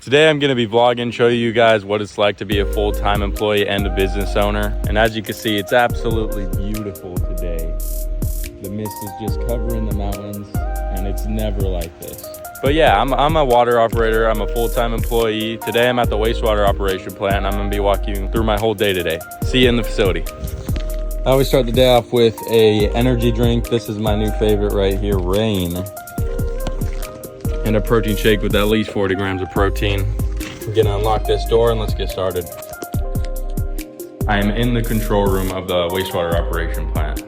Today I'm going to be vlogging, show you guys what it's like to be a full-time employee and a business owner. And as you can see, it's absolutely beautiful today. The mist is just covering the mountains and it's never like this. But yeah, I'm a water operator. I'm a full-time employee. Today I'm at the wastewater operation plant. I'm going to be walking you through my whole day today. See you in the facility. I always start the day off with a energy drink. This is my new favorite right here, Rain. And a protein shake with at least 40 grams of protein. We're gonna unlock this door and let's get started. I am in the control room of the wastewater operation plant.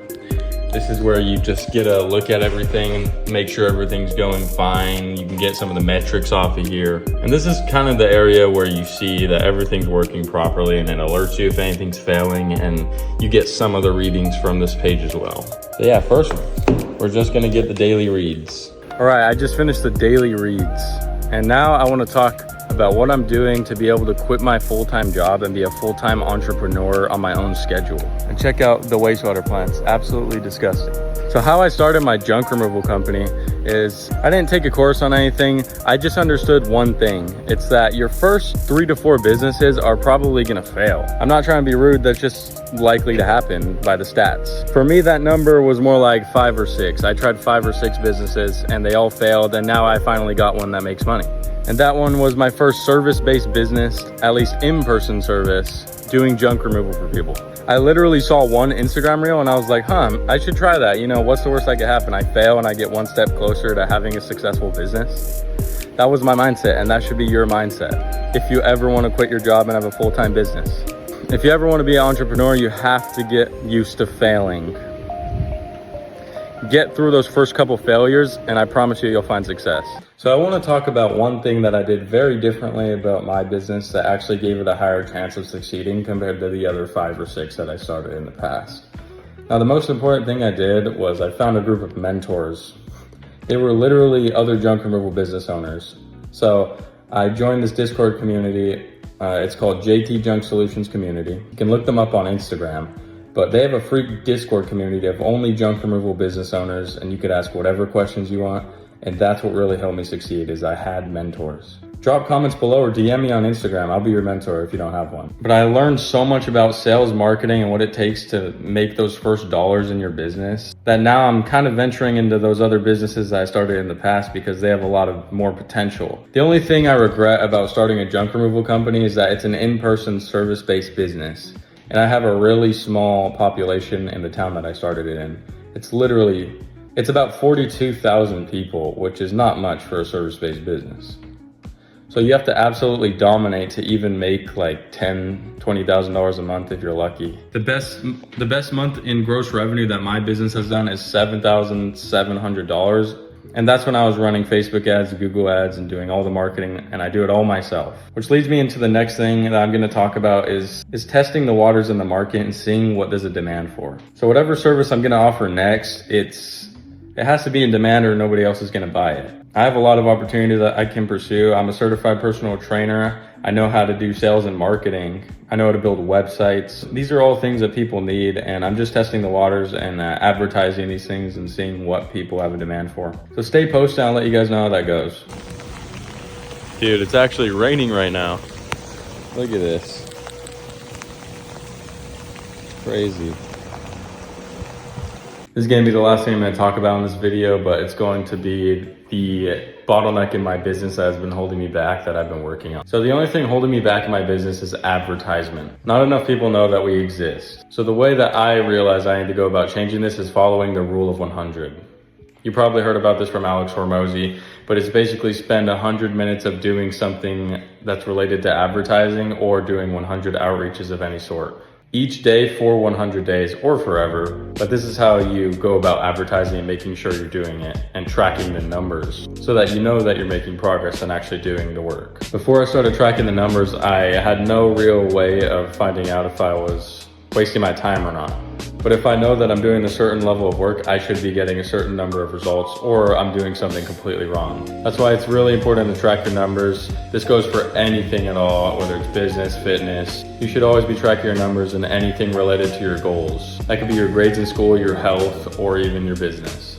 This is where you just get a look at everything, make sure everything's going fine. You can get some of the metrics off of here. And this is kind of the area where you see that everything's working properly and it alerts you if anything's failing, and you get some of the readings from this page as well. So yeah, first, we're just gonna get the daily reads. All right, I just finished the daily reads. And now I wanna talk about what I'm doing to be able to quit my full-time job and be a full-time entrepreneur on my own schedule. And check out the wastewater plants, absolutely disgusting. So how I started my junk removal company is I didn't take a course on anything. I just understood one thing. It's that your first 3 to 4 businesses are probably gonna fail. I'm not trying to be rude, that's just likely to happen by the stats. For me, that number was more like 5 or 6. I tried 5 or 6 businesses and they all failed, and now I finally got one that makes money. And that one was my first service-based business, at least in-person service, doing junk removal for people. I literally saw one Instagram reel and I was like, I should try that. You know, what's the worst that could happen? I fail and I get one step closer to having a successful business. That was my mindset, and that should be your mindset if you ever want to quit your job and have a full-time business. If you ever want to be an entrepreneur, you have to get used to failing. Get through those first couple failures and I promise you'll find success. So I want to talk about one thing that I did very differently about my business that actually gave it a higher chance of succeeding compared to the other 5 or 6 that I started in the past. Now, the most important thing I did was I found a group of mentors. They were literally other junk removal business owners. So I joined this Discord community. It's called JT Junk Solutions Community. You can look them up on Instagram. But they have a free Discord community of only junk removal business owners, and you could ask whatever questions you want. And that's what really helped me succeed, is I had mentors. Drop comments below or DM me on Instagram. I'll be your mentor if you don't have one. But I learned so much about sales, marketing, and what it takes to make those first dollars in your business that now I'm kind of venturing into those other businesses that I started in the past because they have a lot of more potential. The only thing I regret about starting a junk removal company is that it's an in-person service-based business. And I have a really small population in the town that I started it in. It's about 42,000 people, which is not much for a service-based business. So you have to absolutely dominate to even make like $10,000, $20,000 a month if you're lucky. The best month in gross revenue that my business has done is $7,700. And that's when I was running Facebook ads, Google ads, and doing all the marketing, and I do it all myself. Which leads me into the next thing that I'm gonna talk about is testing the waters in the market and seeing what there's a demand for. So whatever service I'm gonna offer next, it has to be in demand or nobody else is gonna buy it. I have a lot of opportunity that I can pursue. I'm a certified personal trainer. I know how to do sales and marketing. I know how to build websites. These are all things that people need, and I'm just testing the waters and advertising these things and seeing what people have a demand for. So stay posted, I'll let you guys know how that goes. Dude, it's actually raining right now. Look at this. Crazy. This is going to be the last thing I'm going to talk about in this video, but it's going to be the bottleneck in my business that has been holding me back that I've been working on. So the only thing holding me back in my business is advertisement. Not enough people know that we exist. So the way that I realize I need to go about changing this is following the rule of 100. You probably heard about this from Alex Hormozy, but it's basically spend 100 minutes of doing something that's related to advertising or doing 100 outreaches of any sort. Each day for 100 days or forever, but this is how you go about advertising and making sure you're doing it and tracking the numbers so that you know that you're making progress and actually doing the work. Before I started tracking the numbers, I had no real way of finding out if I was wasting my time or not. But if I know that I'm doing a certain level of work, I should be getting a certain number of results, or I'm doing something completely wrong. That's why it's really important to track your numbers. This goes for anything at all, whether it's business, fitness. You should always be tracking your numbers in anything related to your goals. That could be your grades in school, your health, or even your business.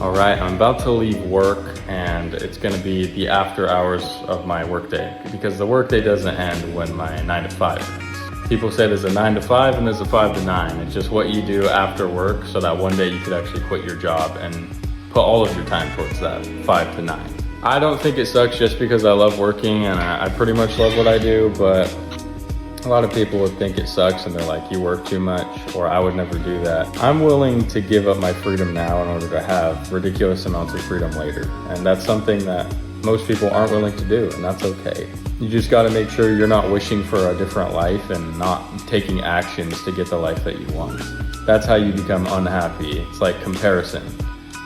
All right, I'm about to leave work and it's gonna be the after hours of my workday because the workday doesn't end when my 9 to 5 ends. People say there's a 9 to 5 and there's a 5 to 9. It's just what you do after work so that one day you could actually quit your job and put all of your time towards that 5 to 9. I don't think it sucks just because I love working and I pretty much love what I do, but a lot of people would think it sucks and they're like, you work too much, or I would never do that. I'm willing to give up my freedom now in order to have ridiculous amounts of freedom later. And that's something that most people aren't willing to do, and that's okay. You just gotta make sure you're not wishing for a different life and not taking actions to get the life that you want. That's how you become unhappy. It's like comparison.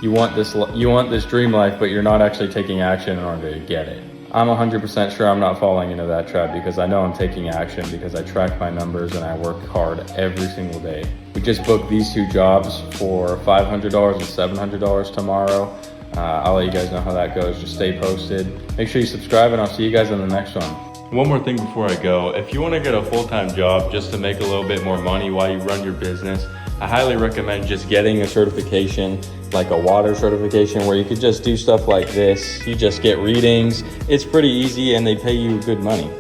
You want this dream life, but you're not actually taking action in order to get it. I'm 100% sure I'm not falling into that trap because I know I'm taking action because I track my numbers and I work hard every single day. We just booked these 2 jobs for $500 and $700 tomorrow. I'll let you guys know how that goes. Just stay posted. Make sure you subscribe and I'll see you guys in the next one. One more thing before I go. If you want to get a full-time job just to make a little bit more money while you run your business, I highly recommend just getting a certification, like a water certification, where you could just do stuff like this. You just get readings. It's pretty easy and they pay you good money.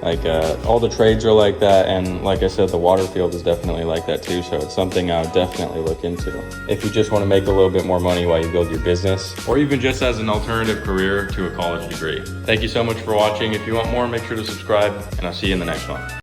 Like all the trades are like that, and like I said, the water field is definitely like that too, so it's something I would definitely look into if you just want to make a little bit more money while you build your business, or even just as an alternative career to a college degree. Thank you so much for watching. If you want more, make sure to subscribe, and I'll see you in the next one.